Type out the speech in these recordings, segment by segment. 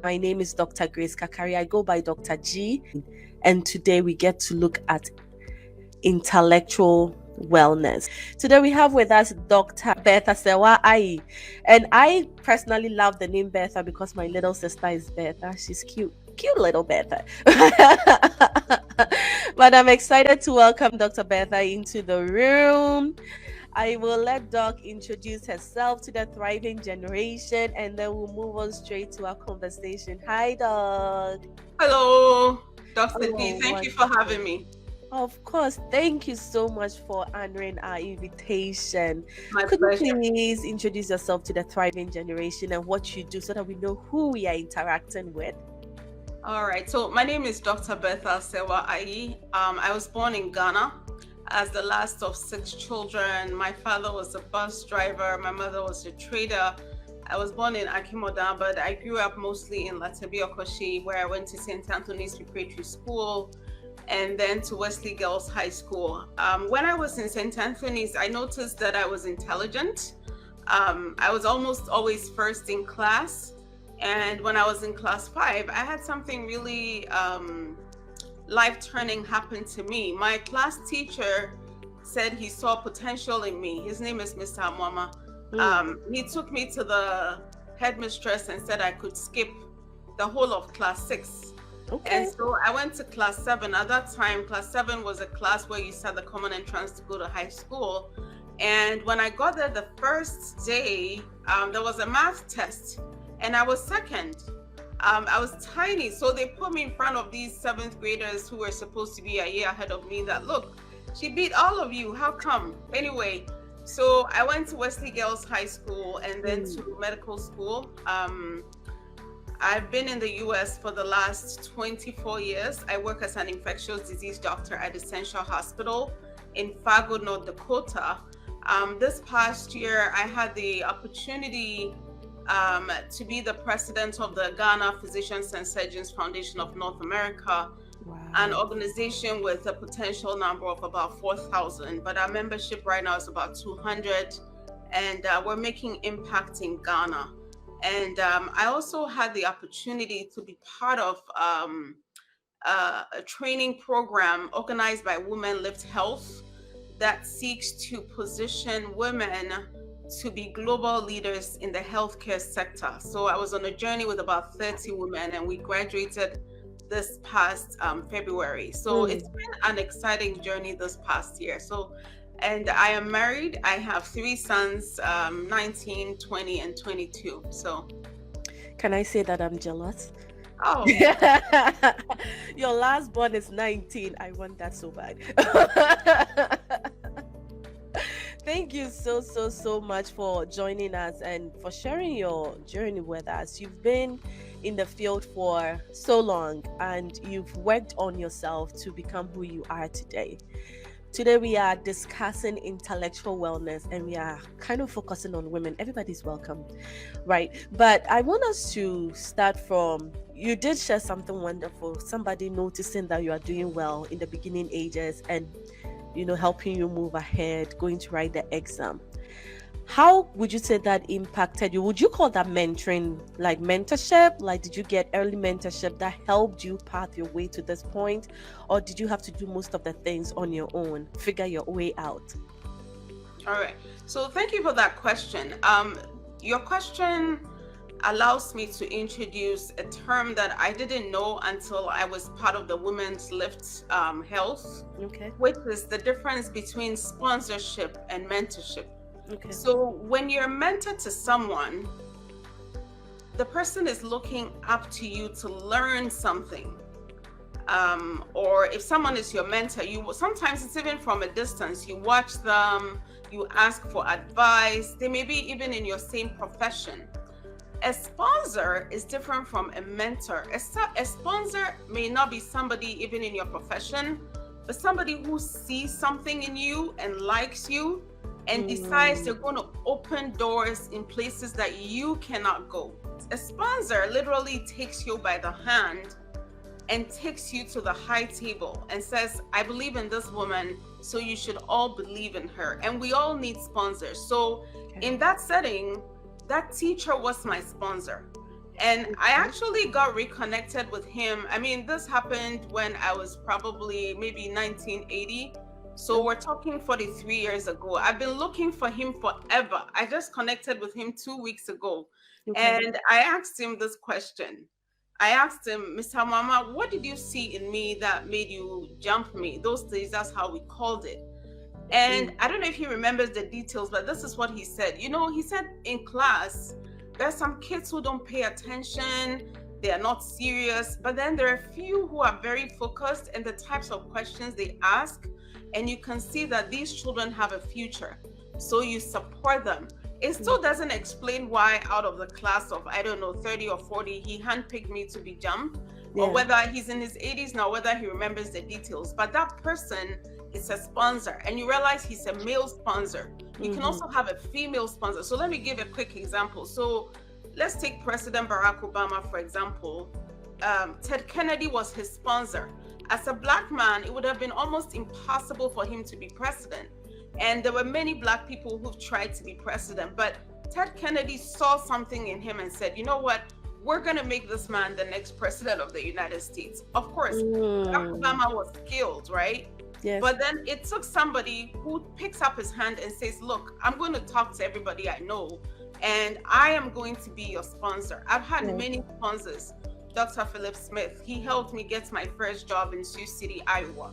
My name is Dr. Grace Kakari. I go by Dr. G. And today we get to look at intellectual wellness. Today we have with us Dr. Bertha Sewa Ai. And I personally love the name Bertha because my little sister is Bertha. She's cute. Cute little Bertha. But I'm excited to welcome Dr. Bertha into the room. I will let Doc introduce herself to the thriving generation and then we'll move on straight to our conversation. Hi, Doc. Hello, Dr. Oh, D. Thank you for wonderful. having me. Of course, thank you so much for honoring our invitation. My Could you pleasure. please introduce yourself to the thriving generation and what you do so that we know who we are interacting with? All right. So my name is Dr. Bertha Sewa Ai. I was born in Ghana as the last of 6 children. My father was a bus driver. My mother was a trader. I was born in Akimoda, but I grew up mostly in Latebiokoshi, where I went to St. Anthony's Preparatory School and then to Wesley Girls High School. When I was in St. Anthony's, I noticed that I was intelligent. I was almost always first in class. And when I was in class 5, I had something really life-turning happen to me. My class teacher said he saw potential in me. His name is Mr. Amwama. He took me to the headmistress and said I could skip the whole of class 6. Okay. And so I went to class 7. At that time, class 7 was a class where you sat the common entrance to go to high school. And when I got there the first day, there was a math test and I was second. I was tiny, so they put me in front of these 7th graders who were supposed to be a year ahead of me that, look, she beat all of you, how come? Anyway, so I went to Wesley Girls High School and then to medical school. I've been in the US for the last 24 years. I work as an infectious disease doctor at Essentia Hospital in Fargo, North Dakota. This past year, I had the opportunity to be the president of the Ghana Physicians and Surgeons Foundation of North America, an organization with a potential number of about 4,000, but our membership right now is about 200, and we're making impact in Ghana. And I also had the opportunity to be part of a training program organized by Women Lift Health that seeks to position women to be global leaders in the healthcare sector. So I was on a journey with about 30 women and we graduated this past February. So it's been an exciting journey this past year. And I am married. I have 3 sons, 19, 20, and 22. So Can I say that I'm jealous? oh, Your last born is 19. I want that so bad. Thank you so much for joining us and for sharing your journey with us. You've been in the field for so long and you've worked on yourself to become who you are today. Today we are discussing intellectual wellness and we are kind of focusing on women. Everybody's welcome, right? But I want us to start from, you did share something wonderful, somebody noticing that you are doing well in the beginning ages and helping you move ahead, going to write the exam. How would you say that impacted you? Would you call that mentoring, like mentorship? Like, did you get early mentorship that helped you path your way to this point? Or did you have to do most of the things on your own, figure your way out? all right. So thank you for that question. Your question allows me to introduce a term that I didn't know until I was part of the Women's Lift Health, Okay. which is the difference between sponsorship and mentorship. Okay. So when you're mentored to someone, the person is looking up to you to learn something. Or if someone is your mentor, sometimes it's even from a distance. You watch them, you ask for advice. They may be even in your same profession. A sponsor is different from a mentor. A sponsor may not be somebody even in your profession, but somebody who sees something in you and likes you and decides they're going to open doors in places that you cannot go. A sponsor literally takes you by the hand and takes you to the high table and says, I believe in this woman, so you should all believe in her. And we all need sponsors. So in that setting, that teacher was my sponsor. And I actually got reconnected with him. I mean, this happened when I was probably maybe 1980. So we're talking 43 years ago. I've been looking for him forever. I just connected with him 2 weeks ago. Okay. And I asked him this question. I asked him, Mr. Mama, what did you see in me that made you jump me? Those days, that's how we called it. And I don't know if he remembers the details, but this is what he said. You know, he said in class, there's some kids who don't pay attention, they are not serious, but then there are a few who are very focused and the types of questions they ask, and you can see that these children have a future. So you support them. It still doesn't explain why out of the class of, I don't know, 30 or 40, he handpicked me to be jumped, or whether he's in his 80s now, whether he remembers the details. But that person is a sponsor, and you realize he's a male sponsor. You can also have a female sponsor. So let me give a quick example. So let's take President Barack Obama, for example. Ted Kennedy was his sponsor. As a Black man, it would have been almost impossible for him to be president. And there were many Black people who've tried to be president, but Ted Kennedy saw something in him and said, you know what? We're going to make this man the next president of the United States. Of course, Barack Obama was skilled, right? Yes. But then it took somebody who picks up his hand and says, look, I'm going to talk to everybody I know, and I am going to be your sponsor. I've had many sponsors. Dr. Philip Smith, he helped me get my first job in Sioux City, Iowa.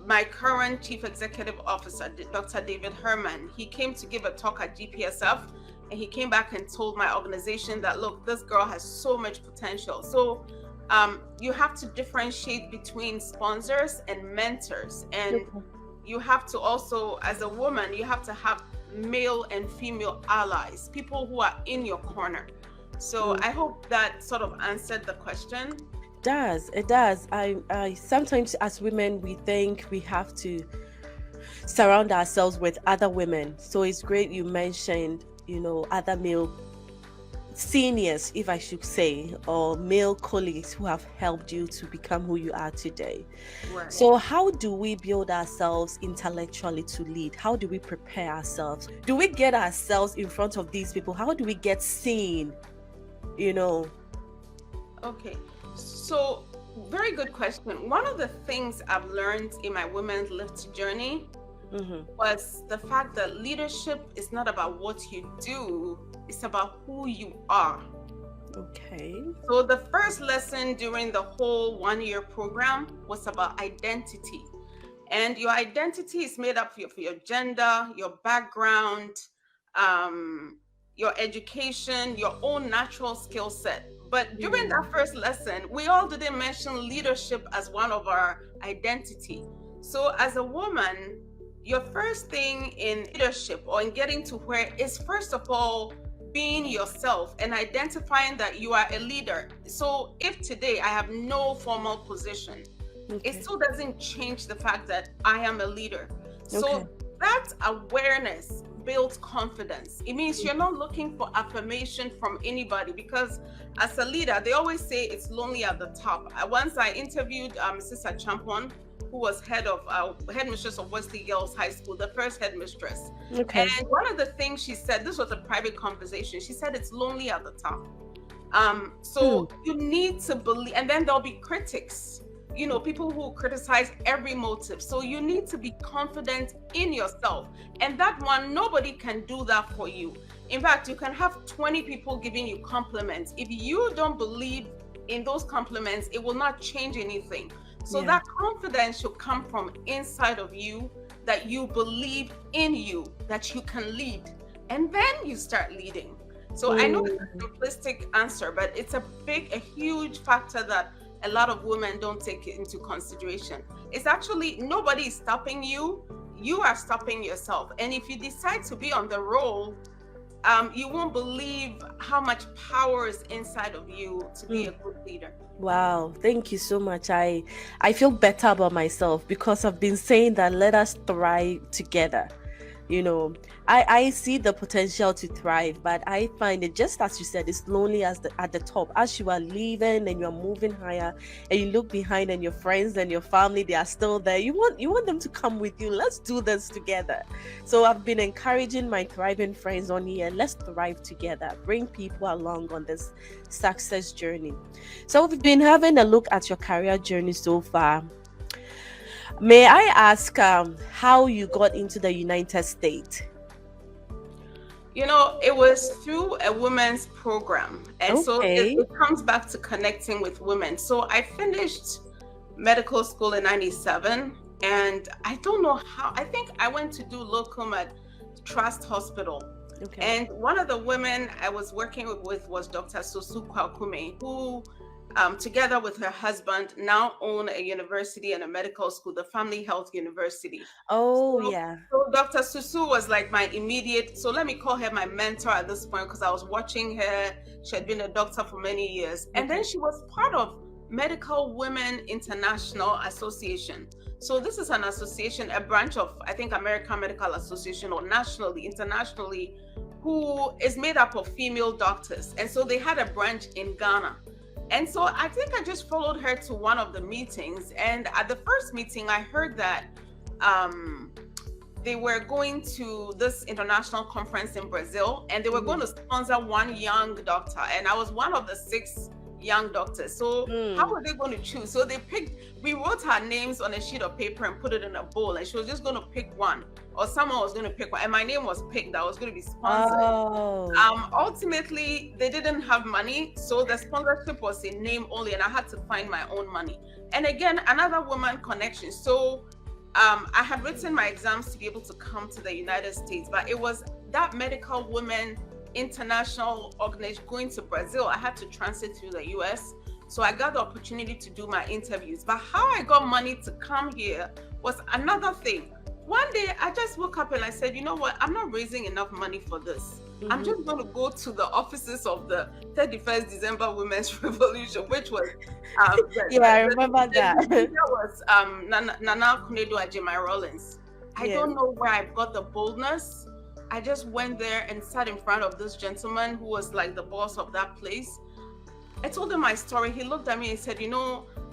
My current chief executive officer, Dr. David Herman, he came to give a talk at GPSF, and he came back and told my organization that, look, this girl has so much potential. So you have to differentiate between sponsors and mentors. And you have to also, as a woman, you have to have male and female allies, people who are in your corner. So I hope that sort of answered the question. It does. I sometimes as women, we think we have to surround ourselves with other women. So it's great you mentioned, other male seniors, if I should say, or male colleagues who have helped you to become who you are today. Right. So how do we build ourselves intellectually to lead? How do we prepare ourselves? Do we get ourselves in front of these people? How do we get seen? Okay, so very good question. One of the things I've learned in my Women's Lift journey was the fact that leadership is not about what you do, it's about who you are. Okay. So the first lesson during the whole 1-year program was about identity. And your identity is made up of your gender, your background, your education, your own natural skill set. But during that first lesson, we all didn't mention leadership as one of our identity. So as a woman, your first thing in leadership or in getting to where is, first of all, being yourself and identifying that you are a leader. So if today I have no formal position, it still doesn't change the fact that I am a leader. So that awareness builds confidence. It means you're not looking for affirmation from anybody, because as a leader, they always say it's lonely at the top. Once I interviewed Sister Champon, who was headmistress of Wesley Girls High School, the first headmistress. And one of the things she said, this was a private conversation, she said it's lonely at the top. So you need to believe, and then there'll be critics, people who criticize every motive. So you need to be confident in yourself. And that one, nobody can do that for you. In fact, you can have 20 people giving you compliments. If you don't believe in those compliments, it will not change anything. So that confidence should come from inside of you, that you believe in you, that you can lead. And then you start leading. So I know it's a simplistic answer, but it's a huge factor that a lot of women don't take it into consideration. It's actually, nobody is stopping you. You are stopping yourself. And if you decide to be on the roll, you won't believe how much power is inside of you to be a good leader. Wow, thank you so much. I feel better about myself because I've been saying that let us thrive together. You know, I see the potential to thrive, but I find it, just as you said, it's lonely as at the top. As you are leaving and you're moving higher, and you look behind and your friends and your family, they are still there. You want them to come with you. Let's do this together. So I've been encouraging my thriving friends on here. Let's thrive together. Bring people along on this success journey. So we've been having a look at your career journey so far. May I ask how you got into the United States? It was through a women's program. And so it comes back to connecting with women. So I finished medical school in 97. And I don't know how, I think I went to do locum at Trust Hospital. Okay. And one of the women I was working with was Dr. Susu Kwakume, who together with her husband now own a university and a medical school, the Family Health University. So Dr. Susu was like my immediate, so let me call her my mentor at this point, because I was watching her. She had been a doctor for many years. And then she was part of Medical Women International Association. So this is an association, a branch of, I think, American Medical Association, or nationally, internationally, who is made up of female doctors. And so they had a branch in Ghana. And so I think I just followed her to one of the meetings. And at the first meeting, I heard that they were going to this international conference in Brazil, and they were going to sponsor one young doctor. And I was one of the 6 young doctors. So how were they going to choose? So we wrote our names on a sheet of paper and put it in a bowl, and she was just going to pick one, or someone was going to pick one, and my name was picked. I was going to be sponsored. Ultimately, they didn't have money, so the sponsorship was in name only, and I had to find my own money. And again, another woman connection. So I had written my exams to be able to come to the United States, but it was that Medical Women International organization going to Brazil. I had to transit through the US. So I got the opportunity to do my interviews. But how I got money to come here was another thing. One day I just woke up and I said, you know what? I'm not raising enough money for this. I'm just going to go to the offices of the 31st December Women's Revolution, which was I remember that. That was Nana Kunedo Ajimai Rollins. I don't know where I got the boldness. I just went there and sat in front of this gentleman who was like the boss of that place. I told him my story. He looked at me and said,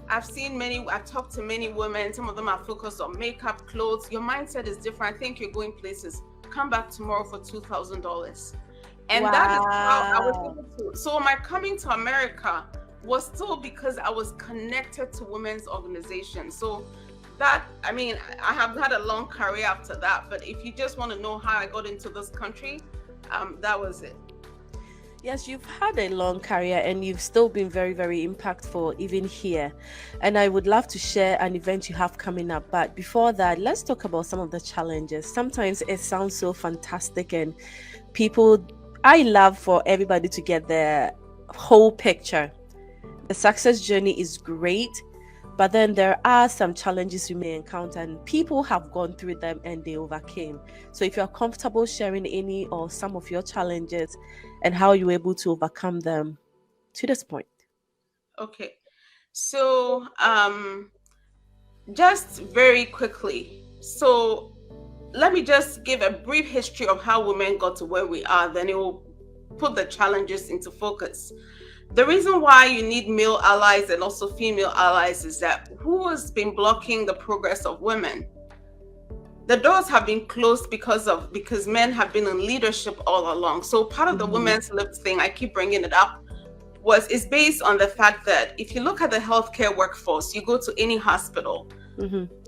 I've talked to many women. Some of them are focused on makeup, clothes. Your mindset is different. I think you're going places. Come back tomorrow for $2,000. And that is how I was able to. So my coming to America was still because I was connected to women's organizations. So I have had a long career after that, but if you just want to know how I got into this country, that was it. Yes, you've had a long career and you've still been very, very impactful even here. And I would love to share an event you have coming up. But before that, let's talk about some of the challenges. Sometimes it sounds so fantastic, and I love for everybody to get the whole picture. The success journey is great, but then there are some challenges you may encounter, and people have gone through them and they overcame. So if you're comfortable sharing any or some of your challenges and how you were able to overcome them to this point. Okay. So just very quickly. So let me just give a brief history of how women got to where we are, then it will put the challenges into focus. The reason why you need male allies and also female allies is that who has been blocking the progress of women? The doors have been closed because men have been in leadership all along. So part of the women's lib thing, I keep bringing it up, is based on the fact that if you look at the healthcare workforce, you go to any hospital,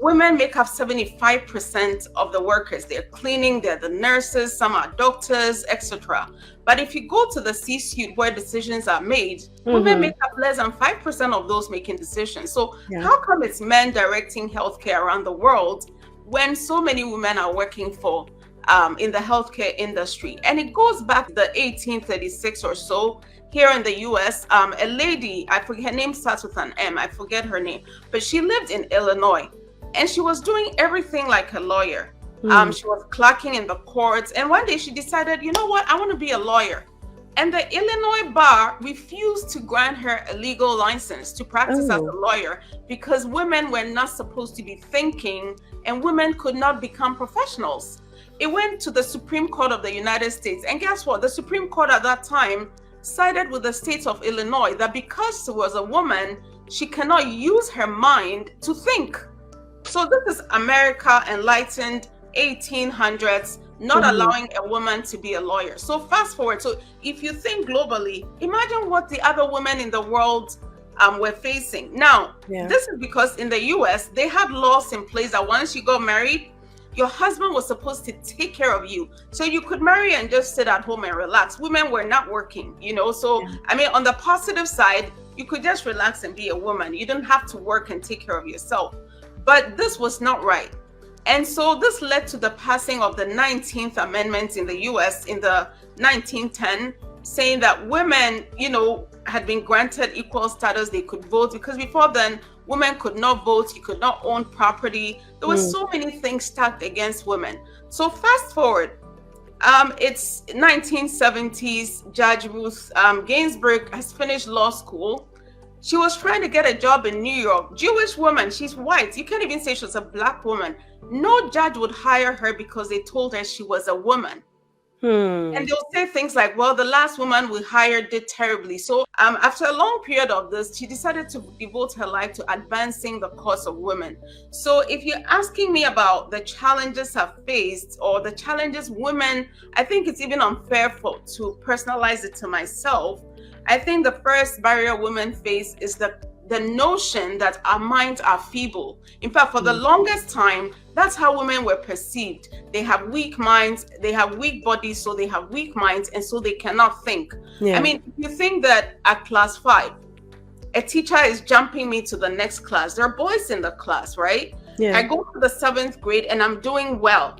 women make up 75% of the workers. They're cleaning, they're the nurses, some are doctors, etc. But if you go to the C-suite where decisions are made, women make up less than 5% of those making decisions. So how come it's men directing healthcare around the world when so many women are working in the healthcare industry? And it goes back to the 1836 or so. Here in the US, a lady, I forget, her name starts with an M, I forget her name, but she lived in Illinois and she was doing everything like a lawyer. She was clerking in the courts, and one day she decided, you know what, I want to be a lawyer. And the Illinois bar refused to grant her a legal license to practice as a Oh, lawyer because women were not supposed to be thinking and women could not become professionals. It went to the Supreme Court of the United States. And guess what? The Supreme Court at that time sided with the state of Illinois that because she was a woman, she cannot use her mind to think. So this is America enlightened 1800s, not mhm. allowing a woman to be a lawyer. So fast forward. So if you think globally, imagine what the other women in the world were facing. Now, Yeah. this is because in the US, they had laws in place that once you got married, your husband was supposed to take care of you. So you could marry and just sit at home and relax. Women were not working, you know. So, Yeah. I mean, on the positive side, you could just relax and be a woman. You don't have to work and take care of yourself. But this was not right. And so this led to the passing of the 19th Amendment in the US in the 1910, saying that women, you know, had been granted equal status, they could vote, because before then, women could not vote, you could not own property. There were Mm. so many things stacked against women. So fast forward, it's 1970s, Judge Ruth Ginsburg has finished law school. She was trying to get a job in New York. Jewish woman, she's white. You can't even say she was a black woman. No judge would hire her because they told her she was a woman. And Hmm. they'll say things like, well, the last woman we hired did terribly. So after a long period of this, she decided to devote her life to advancing the cause of women. So if you're asking me about the challenges I've faced or the challenges women, I think it's even unfair to personalize it to myself. I think the first barrier women face is the notion that our minds are feeble. In fact, for the Mm. longest time, that's how women were perceived. They have weak minds, they have weak bodies, so they have weak minds, and so they cannot think. I Yeah. mean, if you think that at class 5, a teacher is jumping me to the next class, there are boys in the class, right? I Yeah. go to the 7th grade and I'm doing well,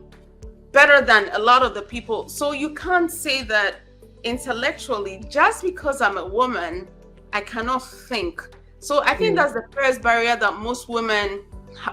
better than a lot of the people. So you can't say that intellectually, just because I'm a woman, I cannot think. So I think Mm. that's the first barrier that most women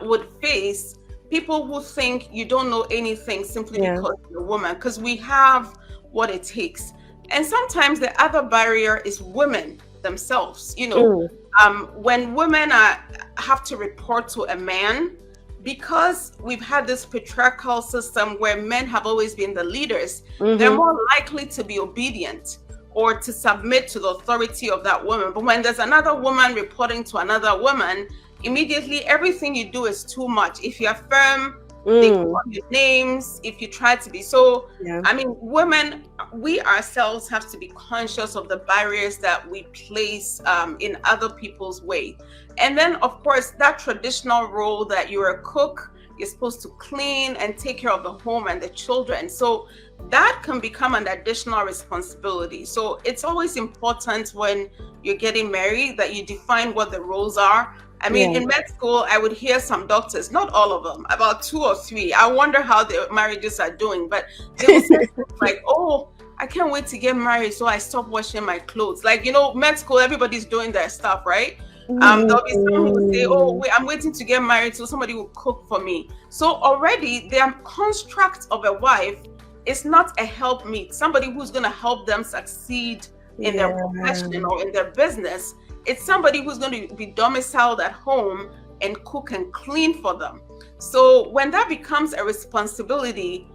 would face. People who think you don't know anything simply Yeah. because you're a woman, because we have what it takes. And sometimes the other barrier is women themselves. You know, Mm. when women have to report to a man, because we've had this patriarchal system where men have always been the leaders, they're Mhm. more likely to be obedient or to submit to the authority of that woman. But when there's another woman reporting to another woman, immediately everything you do is too much. If you're firm, they Mm. call you names. If you try to be so, Yeah. I mean, women, we ourselves have to be conscious of the barriers that we place in other people's way. And then, of course, that traditional role that you're a cook, you're supposed to clean and take care of the home and the children. So that can become an additional responsibility. So it's always important when you're getting married that you define what the roles are. I mean, Yeah. in med school, I would hear some doctors, not all of them, about 2 or 3. I wonder how their marriages are doing, but they will say things like, oh, I can't wait to get married, so I stop washing my clothes. Like, you know, med school, everybody's doing their stuff, right? There'll be some who will say, oh, Mm. wait, I'm waiting to get married, so somebody will cook for me. So already, their construct of a wife is not a helpmeet, somebody who's going to help them succeed in their profession Yeah. or in their business. It's somebody who's going to be domiciled at home and cook and clean for them. So when that becomes a responsibility,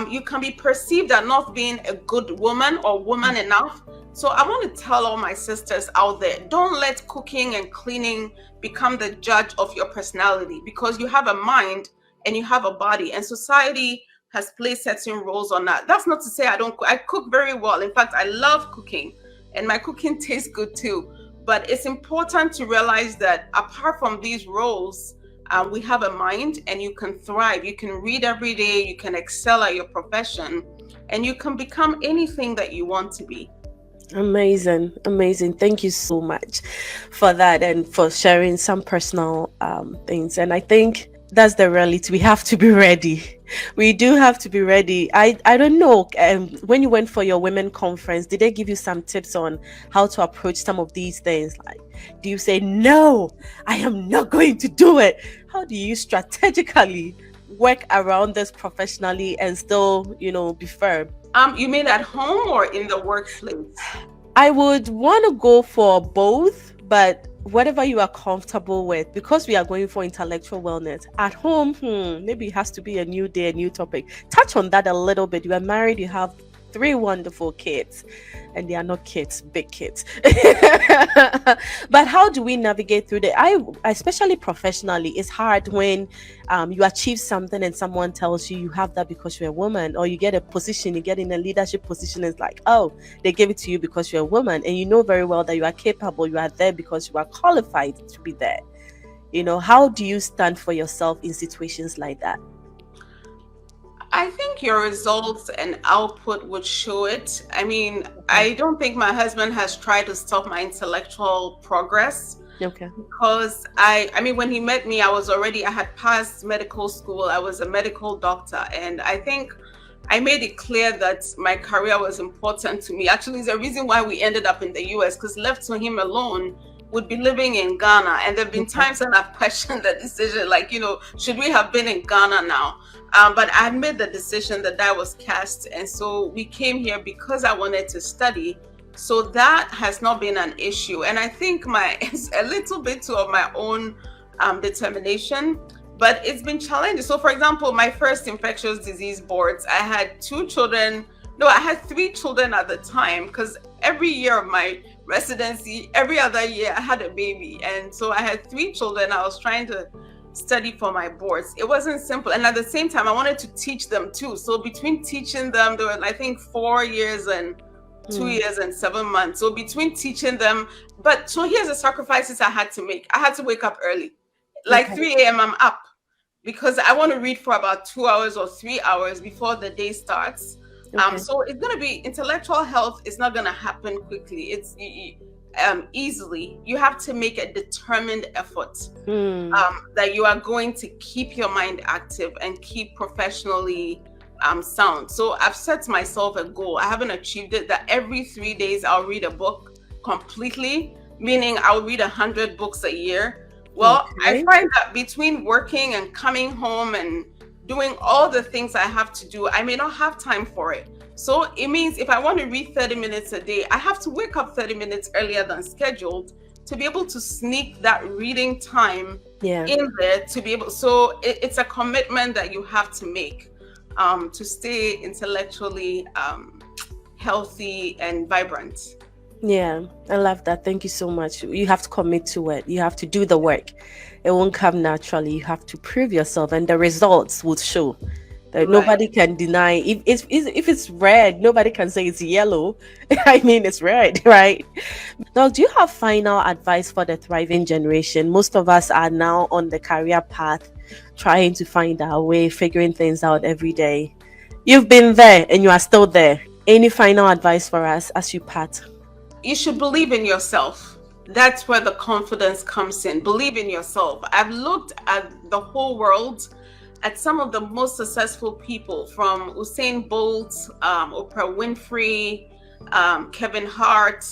you can be perceived as not being a good woman or woman enough. So I want to tell all my sisters out there, don't let cooking and cleaning become the judge of your personality, because you have a mind and you have a body, and society has placed certain roles on that. That's not to say I cook very well. In fact, I love cooking and my cooking tastes good too. But it's important to realize that apart from these roles, we have a mind and you can thrive. You can read every day, you can excel at your profession, and you can become anything that you want to be. Amazing, amazing. Thank you so much for that and for sharing some personal things. And I think that's the reality. We have to be ready. We do have to be ready. I don't know. When you went for your women conference, did they give you some tips on how to approach some of these things? Like, do you say no? I am not going to do it. How do you strategically work around this professionally and still, be firm? You mean at home or in the workplace? I would want to go for both, but whatever you are comfortable with, because we are going for intellectual wellness. At home, maybe it has to be a new day, a new topic. Touch on that a little bit. You are married, you have three wonderful kids, and they are not kids, big kids. But how do we navigate through the? Especially professionally, it's hard when you achieve something and someone tells you you have that because you're a woman, or you get a position, you get in a leadership position. It's like, oh, they gave it to you because you're a woman, and you know very well that you are capable, you are there because you are qualified to be there. How do you stand for yourself in situations like that? I think your results and output would show it. I mean, I don't think my husband has tried to stop my intellectual progress Okay. because I mean, when he met me, I had passed medical school. I was a medical doctor. And I think I made it clear that my career was important to me. Actually, it's the reason why we ended up in the US, because left to him alone, would be living in Ghana. And there have been times when I've questioned the decision, like, should we have been in Ghana now? But I had made the decision that that was cast. And so we came here because I wanted to study. So that has not been an issue. And I think it's a little bit too of my own determination, but it's been challenging. So for example, my first infectious disease boards, I had I had 3 children at the time, because every year of my residency, every other year I had a baby. And so I had 3 children. I was trying to study for my boards. It wasn't simple. And at the same time, I wanted to teach them too. So between teaching them, there were, I think, 4 years and 2 years and 7 months. So between teaching them, so here's the sacrifices I had to make. I had to wake up early, like 3 a.m. I'm up, because I want to read for about 2 hours or 3 hours before the day starts. So it's going to be, intellectual health is not going to happen quickly. It's easily. You have to make a determined effort that you are going to keep your mind active and keep professionally sound. So I've set myself a goal. I haven't achieved it, that every 3 days I'll read a book completely, meaning I'll read 100 books a year. Well, I find that between working and coming home and doing all the things I have to do, I may not have time for it. So it means if I want to read 30 minutes a day, I have to wake up 30 minutes earlier than scheduled to be able to sneak that reading time in there to be able. So it's a commitment that you have to make to stay intellectually healthy and vibrant. Yeah, I love that. Thank you so much. You have to commit to it. You have to do the work. It won't come naturally. You have to prove yourself, and the results will show. That nobody can deny. If it's red, nobody can say it's yellow. I mean, it's red, right? Now, do you have final advice for the thriving generation? Most of us are now on the career path, trying to find our way, figuring things out every day. You've been there and you are still there. Any final advice for us as you part? You should believe in yourself. That's where the confidence comes in. Believe in yourself. I've looked at the whole world, at some of the most successful people, from Usain Bolt, Oprah Winfrey, Kevin Hart,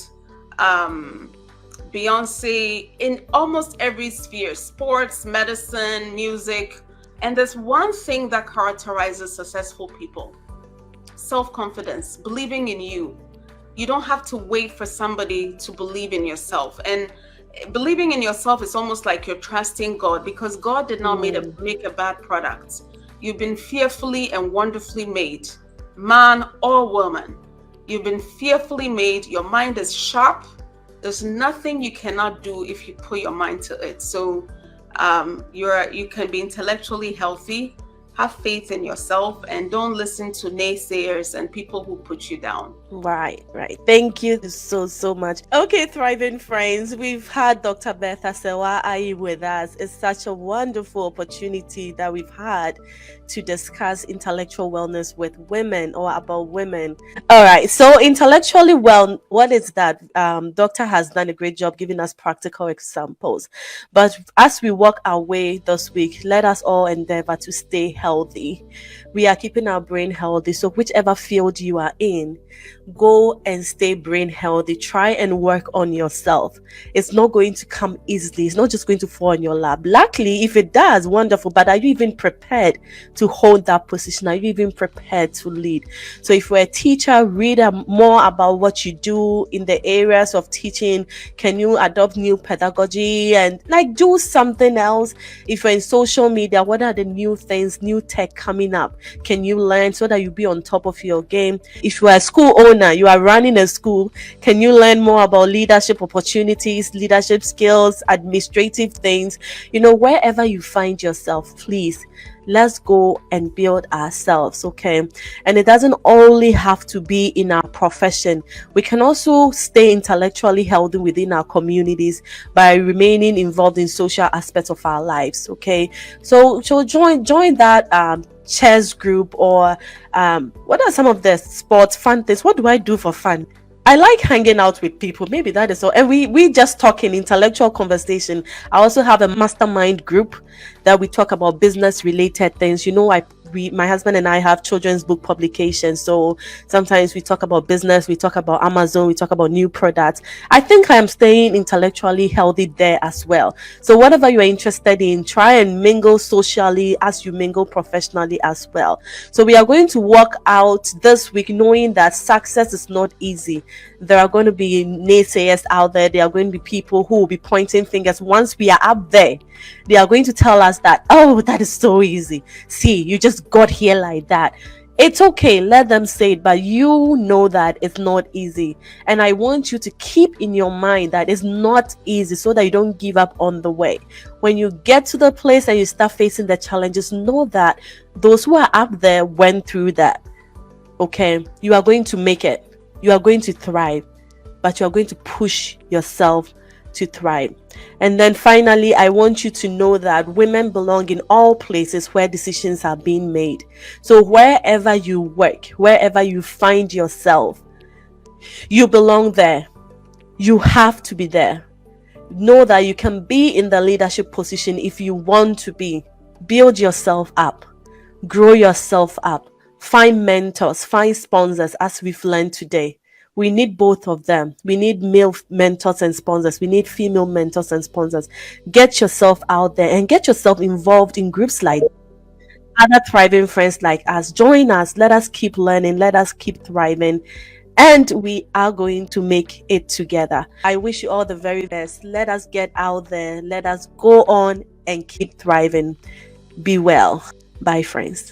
Beyonce, in almost every sphere: sports, medicine, music. And there's one thing that characterizes successful people: self-confidence, believing in you. You don't have to wait for somebody to believe in yourself. And believing in yourself is almost like you're trusting God, because God did not make a bad product. You've been fearfully and wonderfully made, man or woman. You've been fearfully made. Your mind is sharp. There's nothing you cannot do if you put your mind to it. So you can be intellectually healthy. Have faith in yourself, and don't listen to naysayers and people who put you down. Right. Thank you so much. Okay, thriving friends, we've had Dr. Bertha Serwaa-Ayi with us. It's such a wonderful opportunity that we've had to discuss intellectual wellness with women, or about women. All right, so intellectually well, what is that? Doctor has done a great job giving us practical examples. But as we walk our way this week, let us all endeavor to stay healthy. We are keeping our brain healthy. So whichever field you are in, go and stay brain healthy. Try and work on yourself. It's not going to come easily. It's not just going to fall in your lap. Luckily, if it does, wonderful. But are you even prepared to hold that position? Are you even prepared to lead? So if you're a teacher, read more about what you do in the areas of teaching. Can you adopt new pedagogy and like do something else? If you're in social media, what are the new things, new tech coming up? Can you learn so that you be on top of your game? If you are a school owner, you are running a school, can you learn more about leadership opportunities, leadership skills, administrative things? Wherever you find yourself, please, let's go and build ourselves, okay? And it doesn't only have to be in our profession. We can also stay intellectually healthy within our communities by remaining involved in social aspects of our lives, okay? So join that chess group, or what are some of the sports fun things? What do I do for fun? I like hanging out with people. Maybe that is all. And we just talk in intellectual conversation. I also have a mastermind group that we talk about business related things. My husband and I have children's book publications. So sometimes we talk about business, we talk about Amazon, we talk about new products. I think I am staying intellectually healthy there as well. So whatever you are interested in, try and mingle socially as you mingle professionally as well. So we are going to work out this week knowing that success is not easy. There are going to be naysayers out there. There are going to be people who will be pointing fingers. Once we are up there, they are going to tell us that, oh, that is so easy. See, you just got here like that. It's okay, let them say it, but you know that it's not easy. And I want you to keep in your mind that it's not easy so that you don't give up on the way. When you get to the place and you start facing the challenges, know that those who are up there went through that. Okay, you are going to make it. You are going to thrive, but you are going to push yourself to thrive. And then finally, I want you to know that women belong in all places where decisions are being made. So wherever you work, wherever you find yourself, you belong there. You have to be there. Know that you can be in the leadership position if you want to be. Build yourself up. Grow yourself up. Find mentors, find sponsors, as we've learned today. We need both of them. We need male mentors and sponsors. We need female mentors and sponsors. Get yourself out there and get yourself involved in groups like other thriving friends like us. Join us. Let us keep learning. Let us keep thriving. And we are going to make it together. I wish you all the very best. Let us get out there. Let us go on and keep thriving. Be well. Bye, friends.